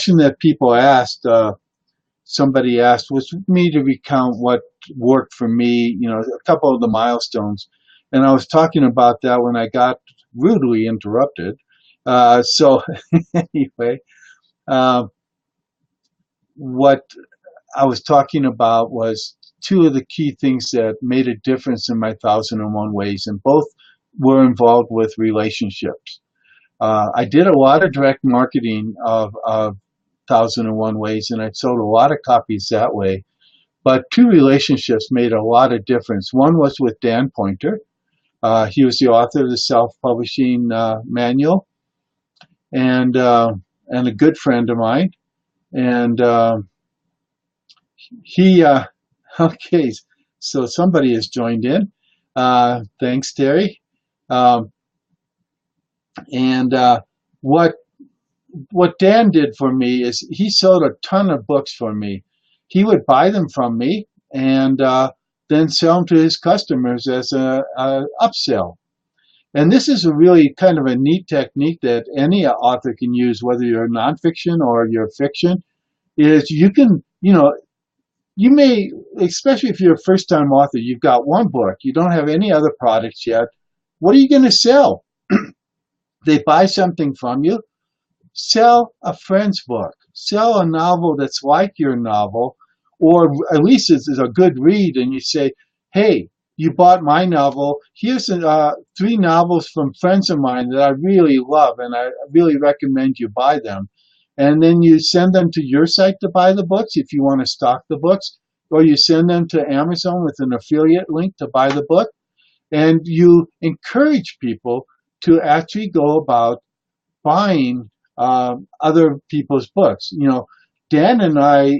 question that people asked, somebody asked, was me to recount what worked for me, a couple of the milestones. And I was talking about that when I got rudely interrupted. So anyway, uh, what I was talking about was two of the key things that made a difference in my 1001 Ways, and both were involved with relationships. I did a lot of direct marketing of 1001 Ways, and I sold a lot of copies that way. But two relationships made a lot of difference. One was with Dan Pointer. He was the author of the self-publishing manual, and a good friend of mine. And he, okay, so somebody has joined in. Thanks, Terry. Um, and what Dan did for me is he sold a ton of books for me. He would buy them from me and then sell them to his customers as a upsell. And this is a really kind of a neat technique that any author can use, whether you're nonfiction or you're fiction, is you can, you may, especially if you're a first-time author, you've got one book, you don't have any other products yet. What are you going to sell? They buy something from you. Sell a friend's book. Sell a novel that's like your novel, or at least it's a good read, and you say, hey, you bought my novel. Here's 3 novels from friends of mine that I really love, and I really recommend you buy them. And then you send them to your site to buy the books if you want to stock the books, or you send them to Amazon with an affiliate link to buy the book. And you encourage people to actually go about buying other people's books. Dan and I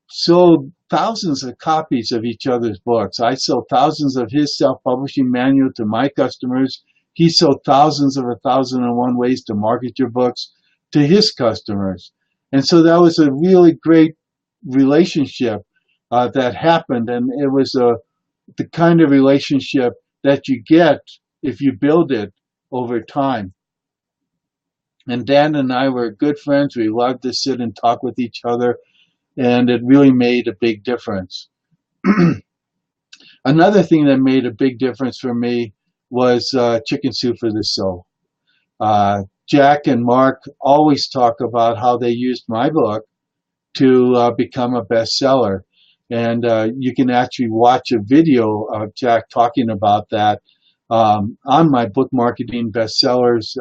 sold thousands of copies of each other's books. I sold thousands of his self-publishing manual to my customers. He sold thousands of 1001 Ways to Market Your Books to his customers. And so that was a really great relationship that happened. And it was the kind of relationship that you get if you build it over time. And Dan and I were good friends. We loved to sit and talk with each other, and it really made a big difference. Another thing that made a big difference for me was Chicken Soup for the Soul. Jack and Mark always talk about how they used my book to become a bestseller. And you can actually watch a video of Jack talking about that on my Book Marketing Bestsellers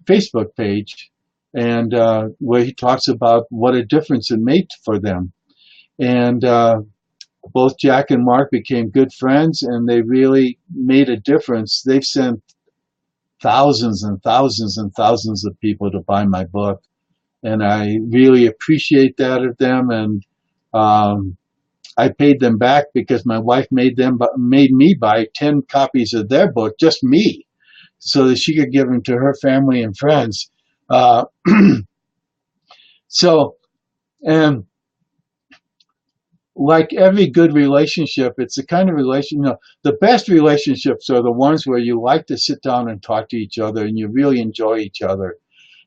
Facebook page, and where he talks about what a difference it made for them. And both Jack and Mark became good friends, and they really made a difference. They've sent thousands and thousands and thousands of people to buy my book, and I really appreciate that of them. And I paid them back because my wife made me buy 10 copies of their book, just me, so that she could give them to her family and friends. And like every good relationship, it's the kind of the best relationships are the ones where you like to sit down and talk to each other and you really enjoy each other.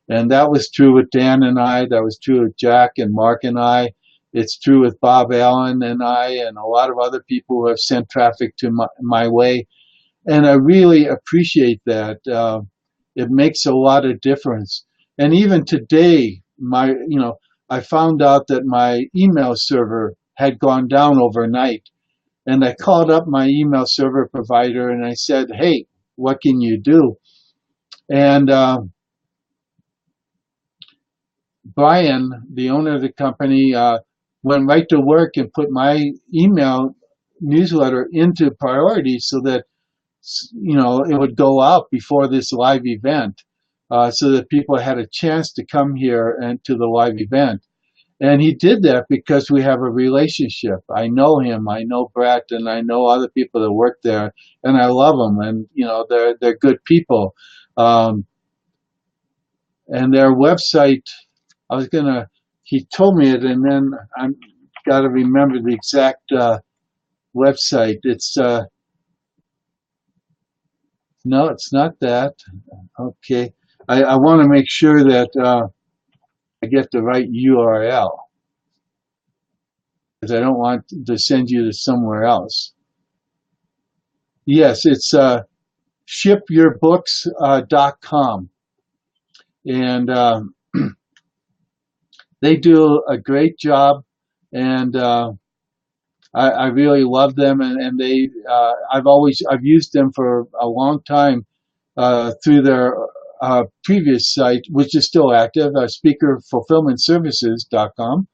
And that was true with Dan and I. That was true with Jack and Mark and I. It's true with Bob Allen and I, and a lot of other people who have sent traffic to my way. And I really appreciate that. It makes a lot of difference. And even today, I found out that my email server had gone down overnight. And I called up my email server provider and I said, hey, what can you do? And Brian, the owner of the company, went right to work and put my email newsletter into priority so that it would go out before this live event, so that people had a chance to come here and to the live event. And he did that because we have a relationship. I know him, I know Brett, and I know other people that work there, and I love them, and they're good people. And their website, he told me it, and then I've got to remember the exact website. It's no, it's not that. Okay, I want to make sure that I get the right URL because I don't want to send you to somewhere else. Yes, it's shipurbooks.com. And they do a great job, and I really love them, and they I've used them for a long time through their previous site, which is still active, speakerfulfillmentservices.com,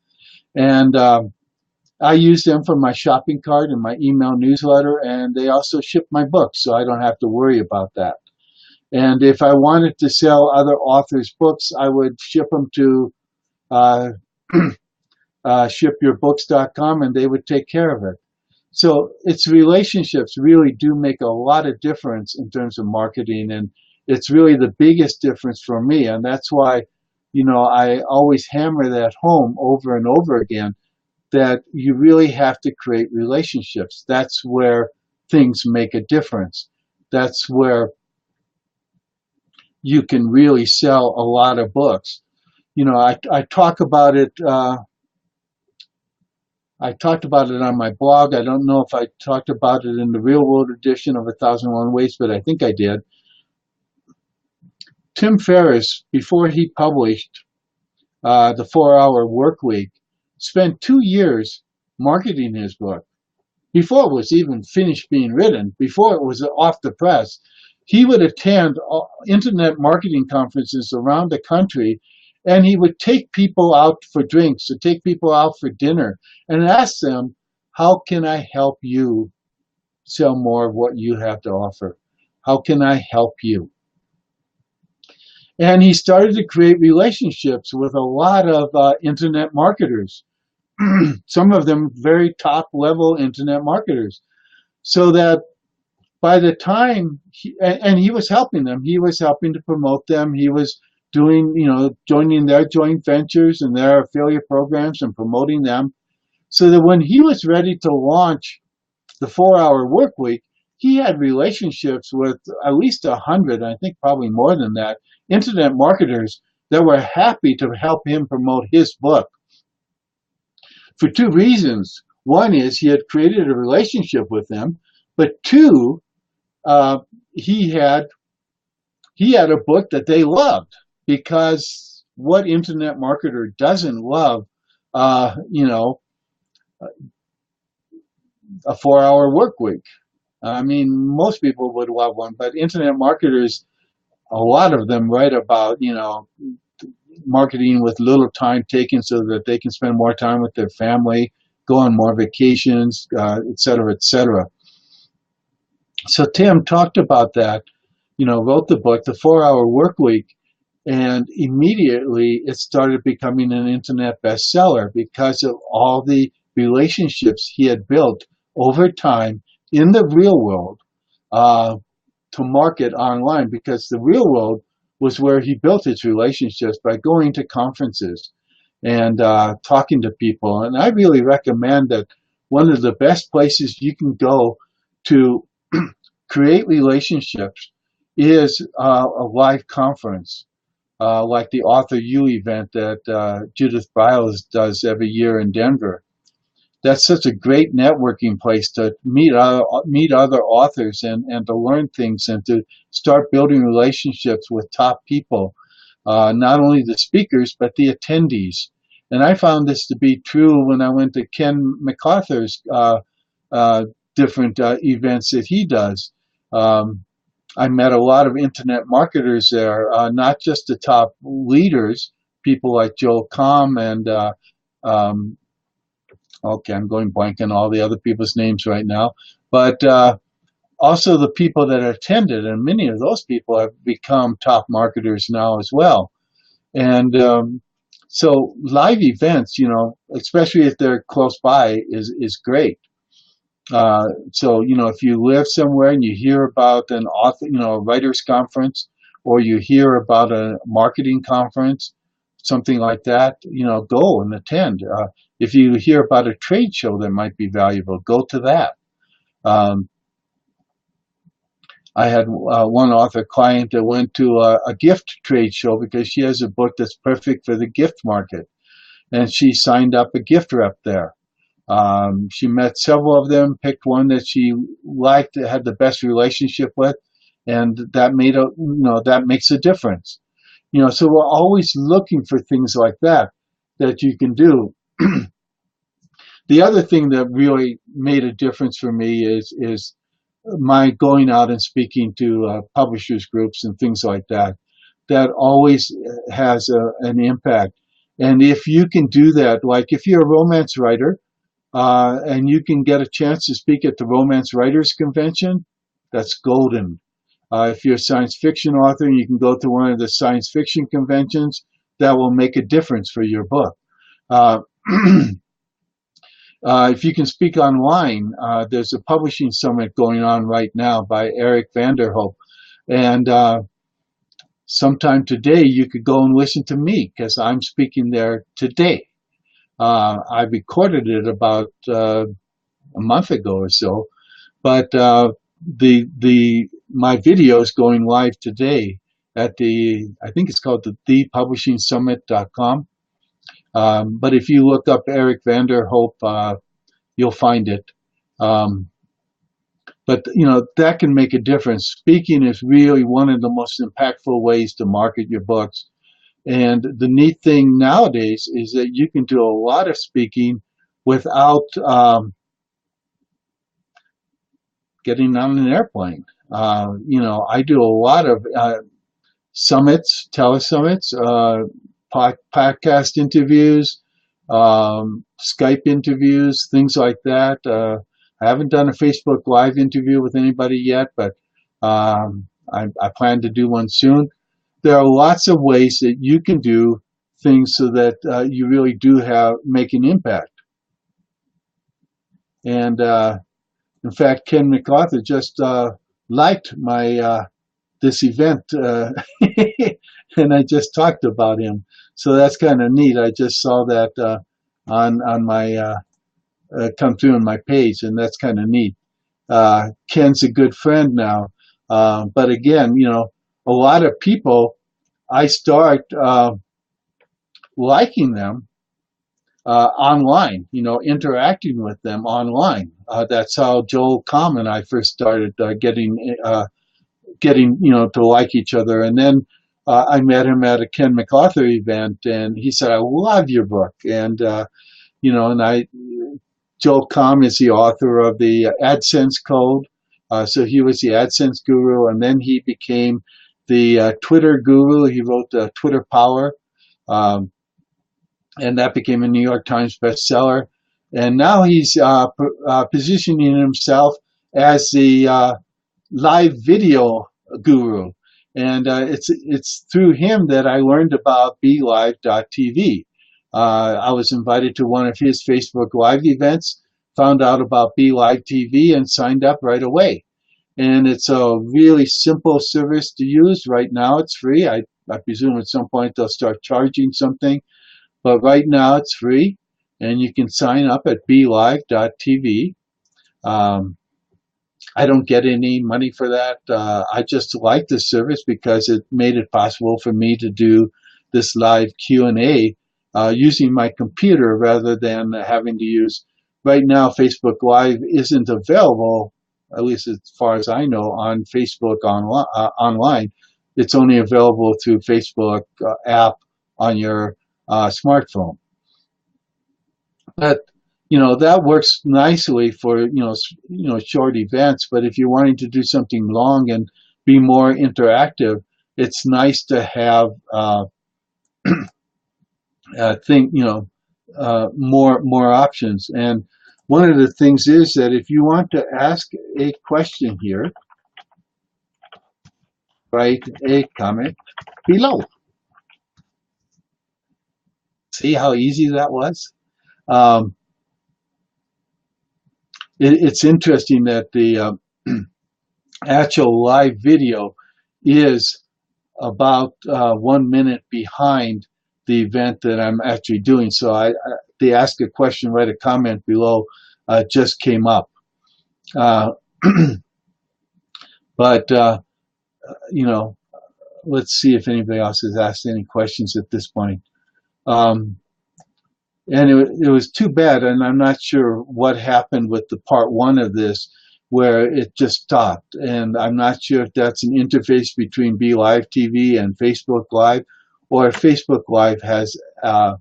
and I use them for my shopping cart and my email newsletter, and they also ship my books, so I don't have to worry about that. And if I wanted to sell other authors' books, I would ship them to uh, shipurbooks.com, and they would take care of it. So it's relationships really do make a lot of difference in terms of marketing, and it's really the biggest difference for me. And that's why, I always hammer that home over and over again, that you really have to create relationships. That's where things make a difference. That's where you can really sell a lot of books. I talk about it. I talked about it on my blog. I don't know if I talked about it in the real world edition of 1001 Ways, but I think I did. Tim Ferriss, before he published the 4-Hour Work Week, spent 2 years marketing his book. Before it was even finished being written, before it was off the press, he would attend internet marketing conferences around the country, and he would take people out for drinks or take people out for dinner and ask them, how can I help you sell more of what you have to offer? How can I help you? And he started to create relationships with a lot of internet marketers, some of them very top level internet marketers, so that by the time and he was helping them, he was helping to promote them, he was doing, joining their joint ventures and their affiliate programs and promoting them, so that when he was ready to launch the 4-Hour Work Week, he had relationships with at least 100, I think probably more than that, internet marketers that were happy to help him promote his book. For two reasons. One is he had created a relationship with them, but two, he had a book that they loved, because what internet marketer doesn't love, a 4-Hour Work Week? I mean, most people would love one, but internet marketers, a lot of them write about, marketing with little time taken so that they can spend more time with their family, go on more vacations, et cetera, et cetera. So Tim talked about that, wrote the book, The 4-Hour Work Week, and immediately it started becoming an internet bestseller because of all the relationships he had built over time in the real world to market online, because the real world was where he built his relationships by going to conferences and talking to people. And I really recommend that one of the best places you can go to create relationships is a live conference, like the Author U event that Judith Biles does every year in Denver. That's such a great networking place to meet other authors and to learn things and to start building relationships with top people, not only the speakers, but the attendees. And I found this to be true when I went to Ken MacArthur's different events that he does. I met a lot of internet marketers there, not just the top leaders, people like Joel Comm and okay, I'm going blank on all the other people's names right now, but also the people that attended, and many of those people have become top marketers now as well. And so live events, especially if they're close by, is great. So, if you live somewhere and you hear about an author, a writer's conference, or you hear about a marketing conference, something like that, go and attend. If you hear about a trade show that might be valuable, go to that. I had one author client that went to a gift trade show because she has a book that's perfect for the gift market, and she signed up a gift rep there. She met several of them, picked one that she liked, had the best relationship with, and that that makes a difference. So we're always looking for things like that you can do. The other thing that really made a difference for me is my going out and speaking to publishers groups and things like that. That always has an impact. And if you can do that, like if you're a romance writer, and you can get a chance to speak at the Romance Writers Convention, that's golden. If you're a science fiction author and you can go to one of the science fiction conventions, that will make a difference for your book. Uh, if you can speak online, there's a publishing summit going on right now by Eric Vanderhoop. And sometime today, you could go and listen to me because I'm speaking there today. I recorded it about a month ago or so, but my video is going live today at I think it's called the thepublishingsummit.com. But if you look up Eric Vanderhoop, you'll find it. But that can make a difference. Speaking is really one of the most impactful ways to market your books. And the neat thing nowadays is that you can do a lot of speaking without getting on an airplane. I do a lot of summits, telesummits, podcast interviews, Skype interviews, things like that. I haven't done a Facebook Live interview with anybody yet, but I plan to do one soon. There are lots of ways that you can do things so that you really do make an impact. And in fact, Ken MacArthur just liked my this event, and I just talked about him. So that's kind of neat. I just saw that on my come through on my page, and that's kind of neat. Ken's a good friend now, but again, a lot of people, I start liking them online, interacting with them online. That's how Joel Comm and I first started getting to like each other. And then I met him at a Ken MacArthur event, and he said, "I love your book." And Joel Comm is the author of the AdSense Code. So he was the AdSense guru, and then he became the Twitter guru. He wrote Twitter Power, and that became a New York Times bestseller. And now he's positioning himself as the live video guru. And it's through him that I learned about BeLive.tv. I was invited to one of his Facebook Live events, found out about BeLive TV, and signed up right away. And it's a really simple service to use. Right now it's free. I presume at some point they'll start charging something. But right now it's free, and you can sign up at BeLive.tv. I don't get any money for that. I just like the service because it made it possible for me to do this live Q&A using my computer rather than having to use. Right now, Facebook Live isn't available, at least as far as I know, on Facebook online. It's only available through Facebook app on your smartphone. But that works nicely for short events. But if you're wanting to do something long and be more interactive, it's nice to have more options. And one of the things is that if you want to ask a question here, write a comment below. See how easy that was? It's interesting that the actual live video is about 1 minute behind the event that I'm actually doing. So they ask a question, write a comment below, just came up. But, you know, let's see if anybody else has asked any questions at this point. Um, and it was too bad, and I'm not sure what happened with the part one of this, where it just stopped. And I'm not sure if that's an interface between Be Live TV and Facebook Live, or if Facebook Live has a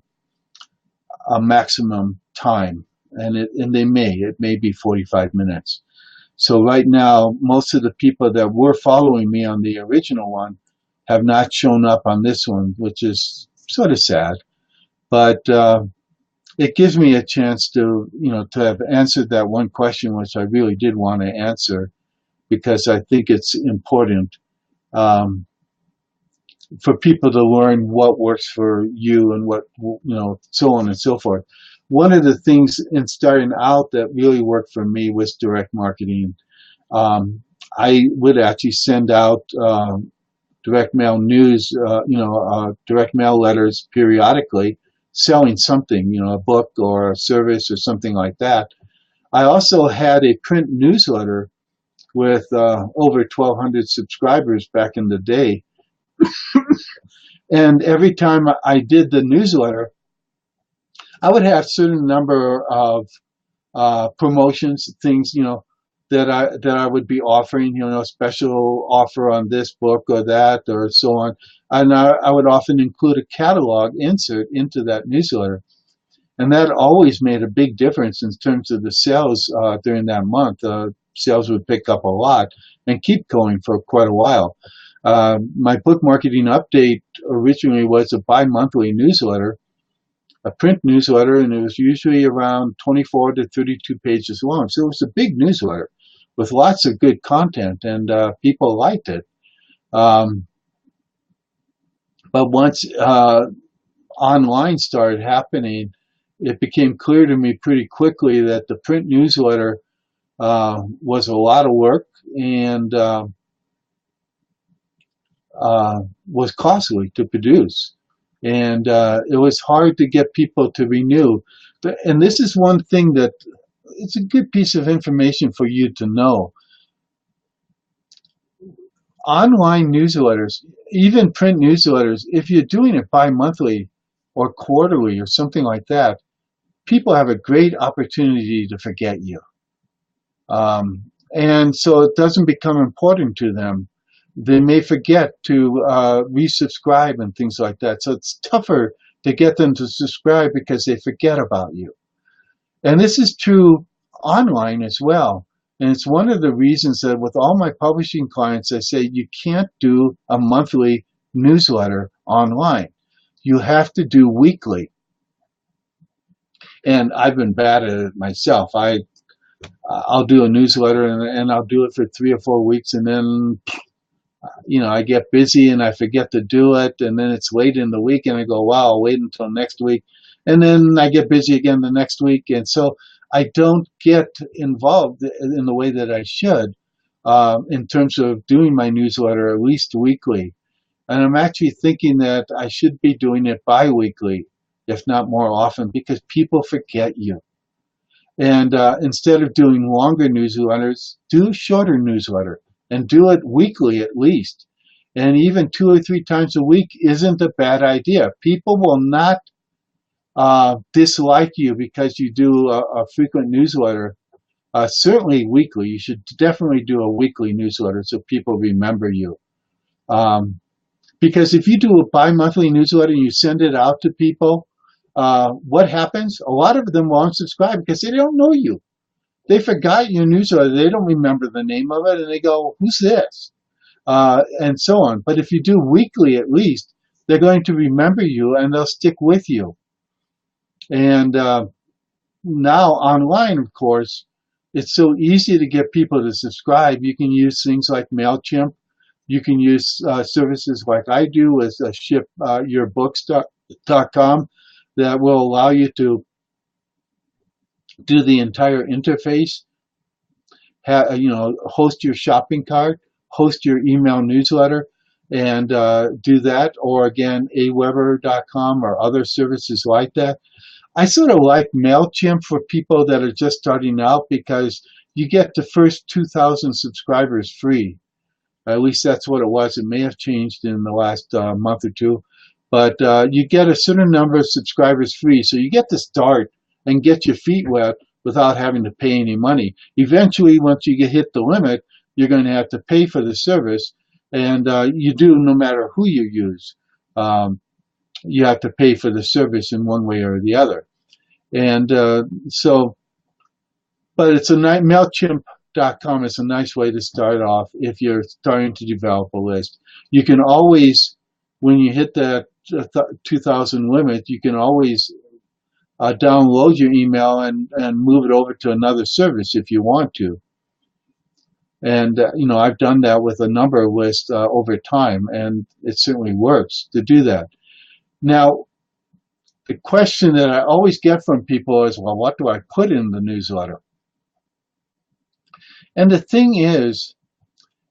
maximum time, and it may be 45 minutes. So right now, most of the people that were following me on the original one have not shown up on this one, which is sort of sad. But it gives me a chance to, to have answered that one question, which I really did want to answer, because I think it's important for people to learn what works for you and what, so on and so forth. One of the things in starting out that really worked for me was direct marketing. I would actually send out direct mail news, direct mail letters periodically, selling something, a book or a service or something like that. I also had a print newsletter with over 1,200 subscribers back in the day. And every time I did the newsletter, I would have a certain number of promotions, things, that I would be offering, a special offer on this book or that or so on. And I would often include a catalog insert into that newsletter. And that always made a big difference in terms of the sales during that month. Sales would pick up a lot and keep going for quite a while. My book marketing update originally was a bi-monthly newsletter, a print newsletter, and it was usually around 24 to 32 pages long. So it was a big newsletter with lots of good content, and people liked it. But once online started happening, it became clear to me pretty quickly that the print newsletter was a lot of work and was costly to produce. And it was hard to get people to renew. And this is one thing that it's a good piece of information for you to know. Online newsletters, even print newsletters, if you're doing it bi-monthly or quarterly or something like that, people have a great opportunity to forget you. And so it doesn't become important to them. They may forget to resubscribe and things like that. So it's tougher to get them to subscribe because they forget about you. And this is true online as well. And it's one of the reasons that with all my publishing clients, I say you can't do a monthly newsletter online. You have to do weekly. And I've been bad at it myself. I'll do a newsletter and I'll do it for 3 or 4 weeks, and then I get busy and I forget to do it, and then it's late in the week and I go, wow, I'll wait until next week. And then I get busy again the next week. And so I don't get involved in the way that I should in terms of doing my newsletter at least weekly. And I'm actually thinking that I should be doing it bi-weekly, if not more often, because people forget you. And instead of doing longer newsletters, do shorter newsletter and do it weekly at least. And even 2 or 3 times a week isn't a bad idea. People will not dislike you because you do a frequent newsletter. Certainly weekly. You should definitely do a weekly newsletter so people remember you. Because if you do a bi-monthly newsletter and you send it out to people, what happens? A lot of them won't subscribe because they don't know you. They forgot your newsletter. They don't remember the name of it, and they go, who's this? And so on. But if you do weekly at least, they're going to remember you and they'll stick with you. And now online, of course, it's so easy to get people to subscribe. You can use things like MailChimp. You can use services like I do with shippourbooks.com that will allow you to do the entire interface, host your shopping cart, host your email newsletter, and do that. Or again, aweber.com or other services like that. I sort of like MailChimp for people that are just starting out because you get the first 2,000 subscribers free. At least that's what it was. It may have changed in the last month or two. But you get a certain number of subscribers free. So you get to start and get your feet wet without having to pay any money. Eventually, once you hit the limit, you're going to have to pay for the service. And you do no matter who you use. You have to pay for the service in one way or the other. And but it's a nice, MailChimp.com is a nice way to start off if you're starting to develop a list. You can always, when you hit that 2,000 limit, you can always download your email and move it over to another service if you want to. And, I've done that with a number of lists over time, and it certainly works to do that. Now, the question that I always get from people is, well, what do I put in the newsletter? And the thing is,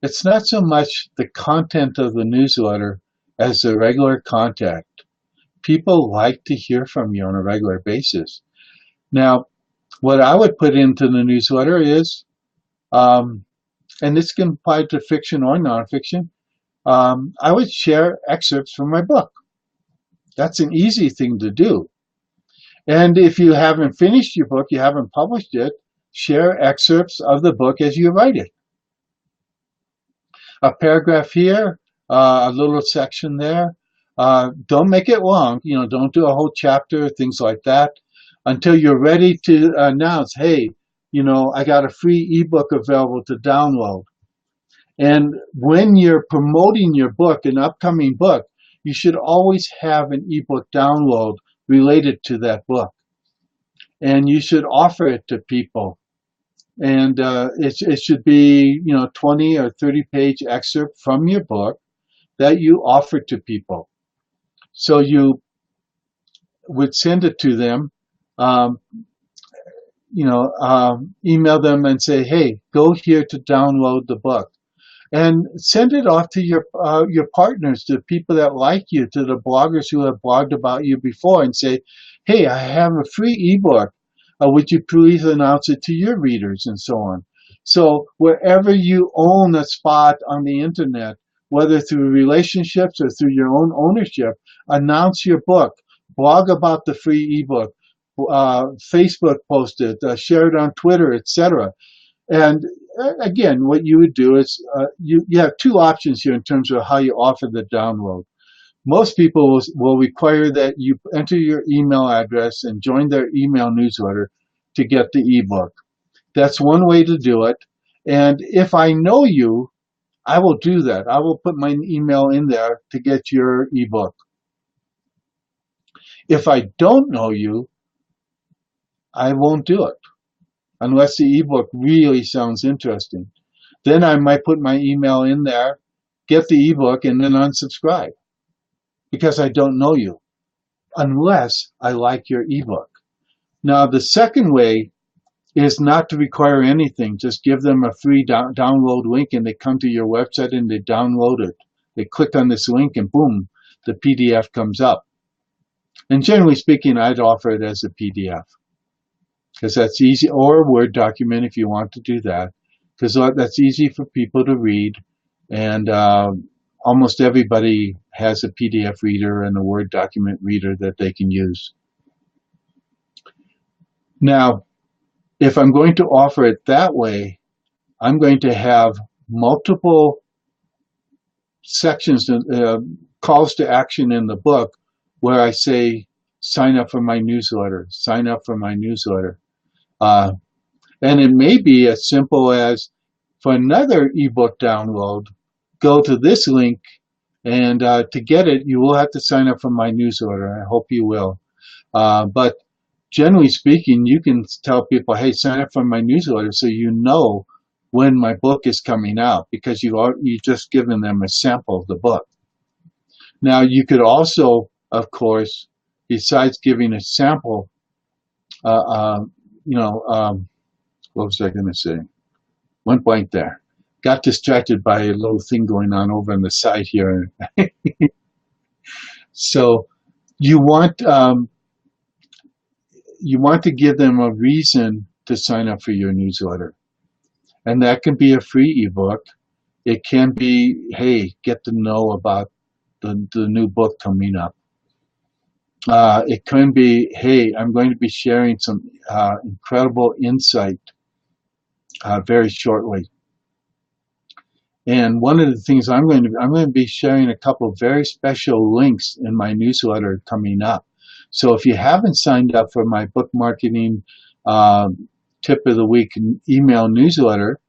it's not so much the content of the newsletter as the regular contact. People like to hear from you on a regular basis. Now, what I would put into the newsletter is, and this can apply to fiction or nonfiction, I would share excerpts from my book. That's an easy thing to do. And if you haven't finished your book, you haven't published it, share excerpts of the book as you write it. A paragraph here, a little section there. Don't make it long. Don't do a whole chapter, things like that, until you're ready to announce, hey, I got a free ebook available to download. And when you're promoting your book, an upcoming book, you should always have an ebook download related to that book. And you should offer it to people. And it should be, 20 or 30-page excerpt from your book that you offer to people. So you would send it to them, email them and say, hey, go here to download the book. And send it off to your partners, to people that like you, to the bloggers who have blogged about you before, and say, hey, I have a free ebook. Would you please announce it to your readers, and so on. So wherever you own a spot on the internet, whether through relationships or through your own ownership, announce your book, blog about the free ebook, Facebook post it, share it on Twitter, etc. And again, what you would do is you have two options here in terms of how you offer the download. Most people will require that you enter your email address and join their email newsletter to get the ebook. That's one way to do it. And if I know you, I will do that. I will put my email in there to get your ebook. If I don't know you, I won't do it unless the ebook really sounds interesting. Then I might put my email in there, get the ebook, and then unsubscribe because I don't know you, unless I like your ebook. Now, the second way is not to require anything. Just give them a free download link, and they come to your website and they download it. They click on this link, and boom, the PDF comes up. And generally speaking, I'd offer it as a PDF because that's easy, or a Word document if you want to do that, because that's easy for people to read. And almost everybody has a PDF reader and a Word document reader that they can use. Now, if I'm going to offer it that way, I'm going to have multiple sections, calls to action in the book where I say, sign up for my newsletter, sign up for my newsletter. And it may be as simple as, for another ebook download, go to this link, and to get it, you will have to sign up for my newsletter. I hope you will. But generally speaking, you can tell people, hey, sign up for my newsletter so you know when my book is coming out, because you've just given them a sample of the book. Now, you could also, of course, besides giving a sample, what was I going to say? Went blank there. Got distracted by a little thing going on over on the side here. So you want to give them a reason to sign up for your newsletter. And that can be a free ebook. It can be, hey, get to know about the new book coming up. It can be, hey, I'm going to be sharing some incredible insight very shortly. And one of the things I'm going to be sharing a couple of very special links in my newsletter coming up. So if you haven't signed up for my book marketing tip of the week email newsletter,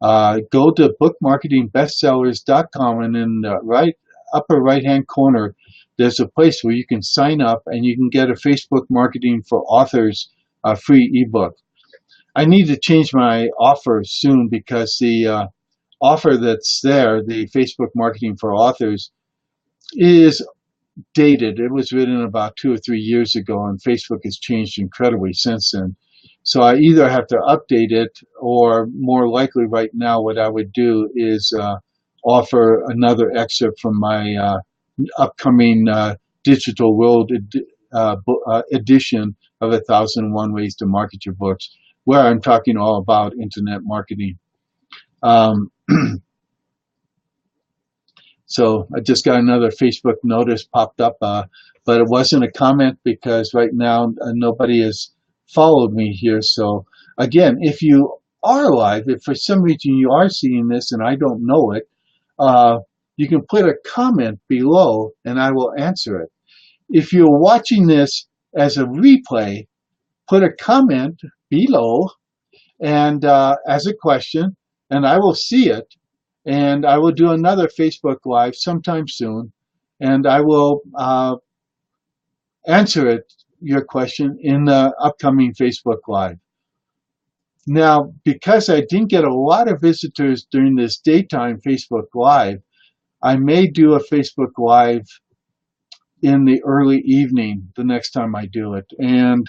go to bookmarketingbestsellers.com, and in the upper right hand corner, there's a place where you can sign up and you can get a Facebook Marketing for Authors free ebook. I need to change my offer soon because the offer that's there, the Facebook Marketing for Authors, is dated. It was written about 2 or 3 years ago, and Facebook has changed incredibly since then. So I either have to update it, or more likely right now what I would do is offer another excerpt from my upcoming Digital World edition of 1001 Ways to Market Your Books, where I'm talking all about internet marketing. So I just got another Facebook notice popped up, but it wasn't a comment because right now nobody has followed me here. So again, if you are live, if for some reason you are seeing this and I don't know it, you can put a comment below and I will answer it. If you're watching this as a replay, put a comment below and as a question, and I will see it. And I will do another Facebook Live sometime soon, and I will answer your question in the upcoming Facebook Live. Now, because I didn't get a lot of visitors during this daytime Facebook Live, I may do a Facebook Live in the early evening the next time I do it. And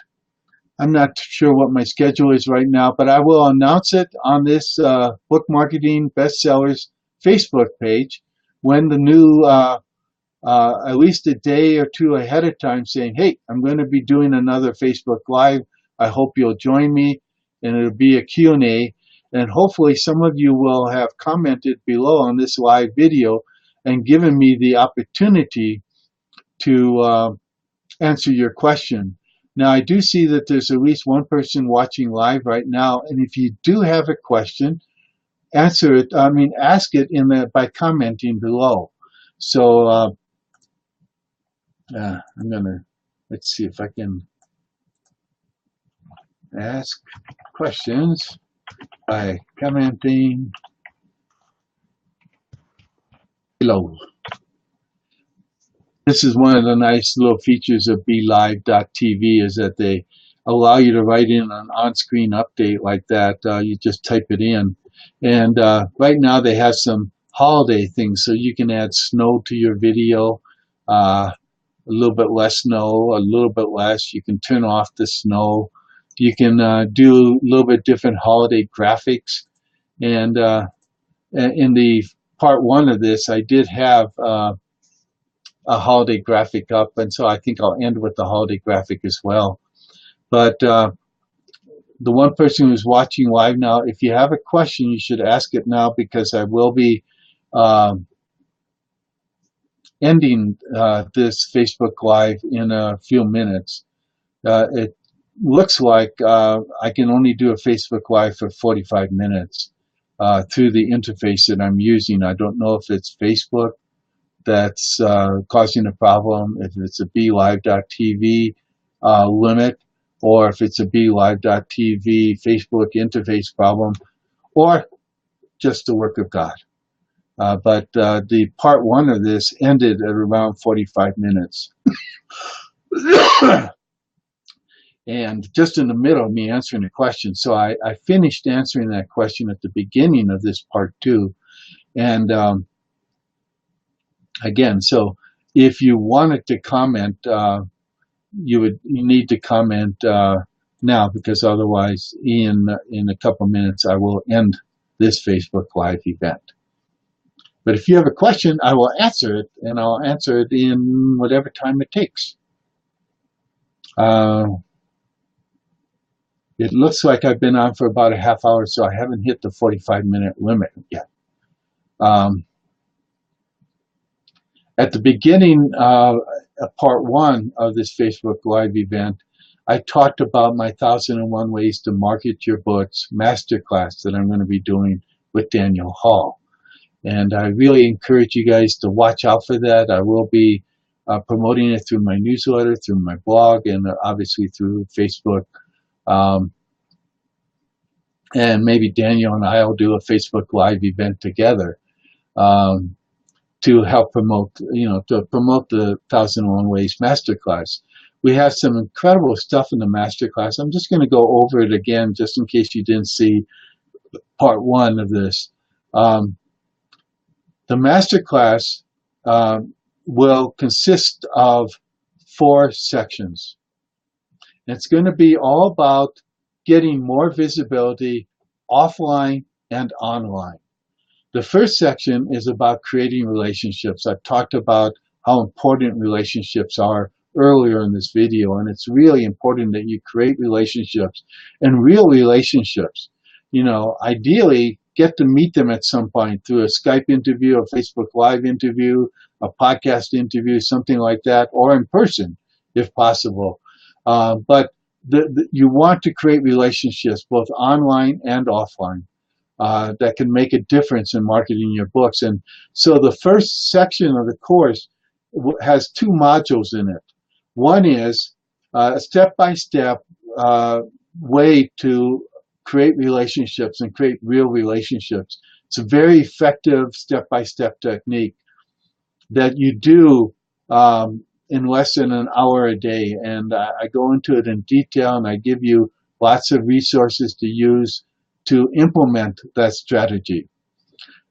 I'm not sure what my schedule is right now, but I will announce it on this Book Marketing Bestsellers Facebook page when the new, at least a day or two ahead of time, saying, hey, I'm going to be doing another Facebook Live. I hope you'll join me, and it'll be a Q&A. And hopefully some of you will have commented below on this live video and given me the opportunity to answer your question. Now, I do see that there's at least one person watching live right now, and if you do have a question, ask it by commenting below. So I'm gonna, let's see if I can ask questions by commenting below. This is one of the nice little features of BeLive.tv, is that they allow you to write in an on-screen update like that. You just type it in. And right now they have some holiday things, so you can add snow to your video, a little bit less snow, a little bit less. You can turn off the snow. You can do a little bit different holiday graphics. And in the part one of this, I did have a holiday graphic up, and so I think I'll end with the holiday graphic as well. But the one person who's watching live now, if you have a question, you should ask it now, because I will be ending this Facebook Live in a few minutes. It looks like I can only do a Facebook Live for 45 minutes through the interface that I'm using. I don't know if it's Facebook that's causing a problem, if it's a BeLive.tv limit, or if it's a BeLive.tv Facebook interface problem, or just the work of God. But the part one of this ended at around 45 minutes. And just in the middle of me answering a question. So I finished answering that question at the beginning of this part two. And again, so if you wanted to comment, you need to comment now, because otherwise in a couple minutes I will end this Facebook Live event. But if you have a question, I will answer it, and I'll answer it in whatever time it takes. It looks like I've been on for about a half hour, so I haven't hit the 45-minute limit yet. Um, at the beginning of part one of this Facebook Live event, I talked about my 1001 Ways to Market Your Books masterclass that I'm going to be doing with Daniel Hall. And I really encourage you guys to watch out for that. I will be promoting it through my newsletter, through my blog, and obviously through Facebook. And maybe Daniel and I will do a Facebook Live event together to help promote, to promote the 1001 Ways Masterclass. We have some incredible stuff in the Masterclass. I'm just going to go over it again just in case you didn't see part one of this. The Masterclass will consist of 4 sections. It's going to be all about getting more visibility offline and online. The first section is about creating relationships. I've talked about how important relationships are earlier in this video, and it's really important that you create relationships, and real relationships. Ideally, get to meet them at some point through a Skype interview, a Facebook Live interview, a podcast interview, something like that, or in person, if possible. But you want to create relationships both online and offline that can make a difference in marketing your books. And so the first section of the course has 2 modules in it. One is a step-by-step way to create relationships and create real relationships. It's a very effective step-by-step technique that you do in less than an hour a day. And I go into it in detail, and I give you lots of resources to use to implement that strategy.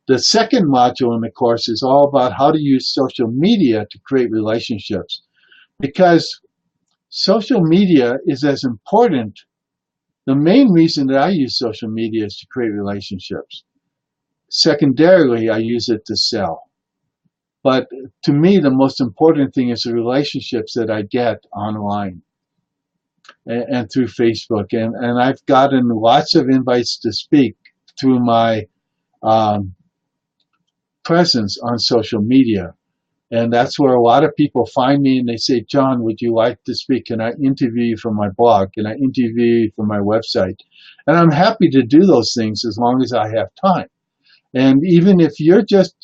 The second module in the course is all about how to use social media to create relationships, because social media is as important. The main reason that I use social media is to create relationships. Secondarily, I use it to sell. But to me, the most important thing is the relationships that I get online and through Facebook. And I've gotten lots of invites to speak through my presence on social media. And that's where a lot of people find me, and they say, John, would you like to speak? Can I interview you for my blog? Can I interview you for my website? And I'm happy to do those things as long as I have time. And even if you're just,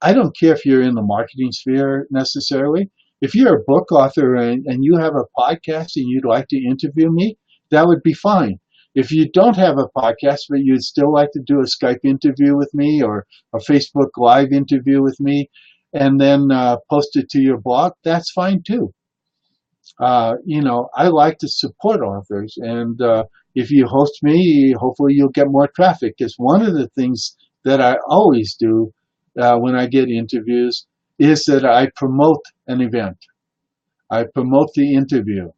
I don't care if you're in the marketing sphere necessarily. If you're a book author and you have a podcast and you'd like to interview me, that would be fine. If you don't have a podcast, but you'd still like to do a Skype interview with me or a Facebook Live interview with me, and then post it to your blog, that's fine too. I like to support authors, and if you host me, hopefully you'll get more traffic. Because one of the things that I always do when I get interviews is that I promote an event. I promote the interview.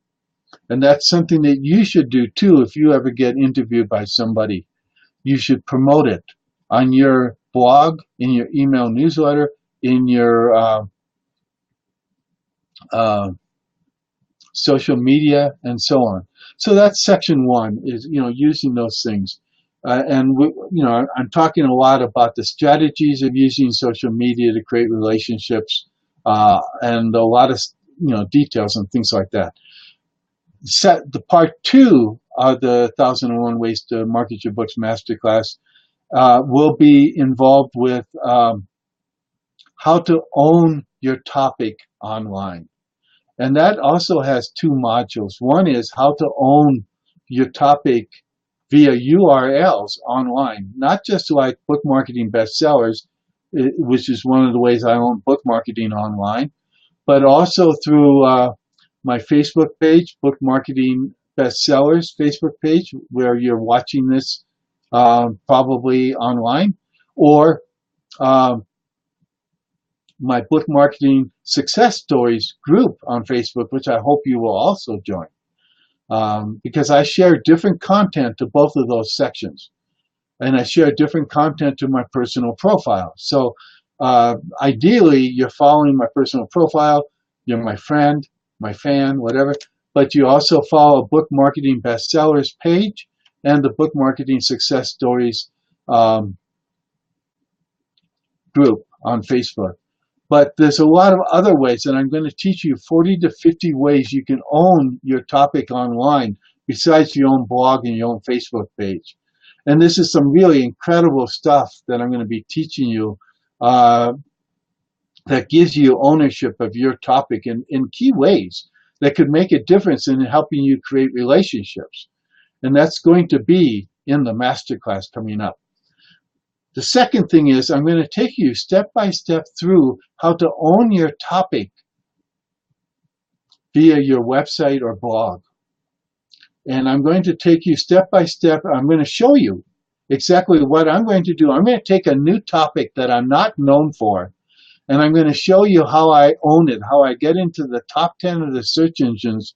And that's something that you should do too if you ever get interviewed by somebody. You should promote it on your blog, in your email newsletter, in your social media, and so on. So that's section 1, is using those things. And I'm talking a lot about the strategies of using social media to create relationships, and a lot of details and things like that. The part 2 of the 1001 Ways to Market Your Books Masterclass will be involved with how to own your topic online. And that also has 2 modules. One is how to own your topic via URLs online, not just like book marketing bestsellers, which is one of the ways I own book marketing online, but also through my Facebook page, Book Marketing Bestsellers Facebook page, where you're watching this probably online, or my Book Marketing Success Stories group on Facebook, which I hope you will also join. Because I share different content to both of those sections. And I share different content to my personal profile. So ideally, you're following my personal profile, you're my friend, my fan, whatever, but you also follow Book Marketing Bestsellers page and the Book Marketing Success Stories group on Facebook. But there's a lot of other ways, and I'm going to teach you 40 to 50 ways you can own your topic online besides your own blog and your own Facebook page. And this is some really incredible stuff that I'm going to be teaching you that gives you ownership of your topic in key ways that could make a difference in helping you create relationships. And that's going to be in the masterclass coming up. The second thing is I'm going to take you step by step through how to own your topic via your website or blog. And I'm going to take you step by step. I'm going to show you exactly what I'm going to do. I'm going to take a new topic that I'm not known for, and I'm going to show you how I own it, how I get into the top 10 of the search engines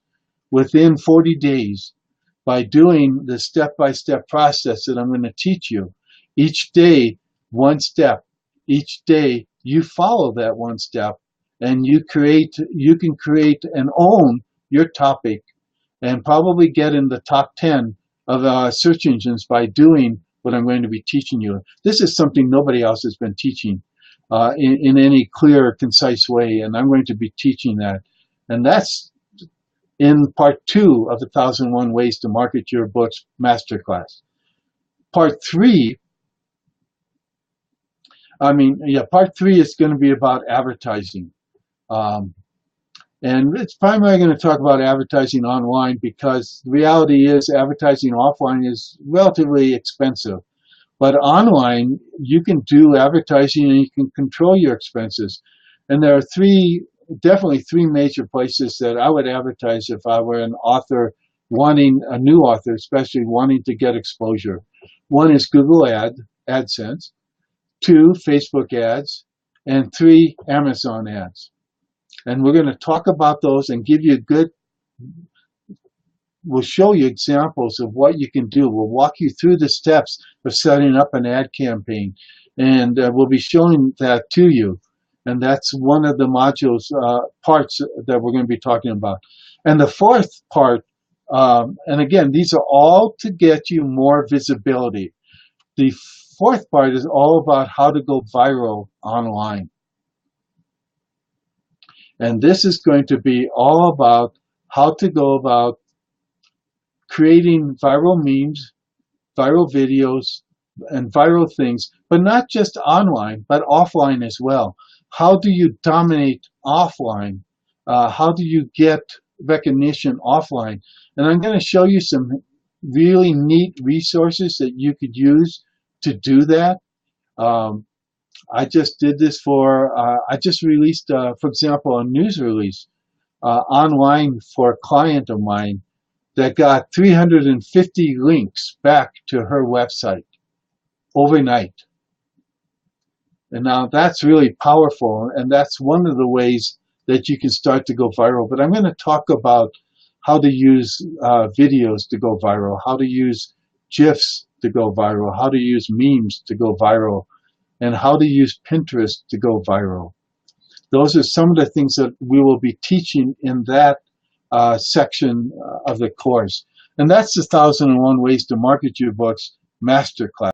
within 40 days by doing the step-by-step process that I'm going to teach you. Each day, one step. Each day, you follow that one step, and you can create and own your topic and probably get in the top 10 of search engines by doing what I'm going to be teaching you. This is something nobody else has been teaching in any clear, concise way, and I'm going to be teaching that. And that's in part 2 of the 1001 Ways to Market Your Books Masterclass. Part 3 is going to be about advertising. And it's primarily going to talk about advertising online because the reality is advertising offline is relatively expensive. But online, you can do advertising and you can control your expenses. And there are definitely three major places that I would advertise if I were an author wanting, a new author especially, wanting to get exposure. One is Google AdSense, 2, Facebook ads, and 3, Amazon ads. And we're going to talk about those and give you we'll show you examples of what you can do. We'll walk you through the steps of setting up an ad campaign. And we'll be showing that to you. And that's one of the modules, parts that we're going to be talking about. And the fourth part, and again, these are all to get you more visibility. The fourth part is all about how to go viral online. And this is going to be all about how to go about creating viral memes, viral videos, and viral things, but not just online, but offline as well. How do you dominate offline? How do you get recognition offline? And I'm going to show you some really neat resources that you could use to do that. I just did this I just released, for example, a news release online for a client of mine that got 350 links back to her website overnight. And now that's really powerful, and that's one of the ways that you can start to go viral. But I'm going to talk about how to use videos to go viral, how to use GIFs to go viral, how to use memes to go viral, and how to use Pinterest to go viral. Those are some of the things that we will be teaching in that section of the course. And that's the 1001 Ways to Market Your Books Masterclass.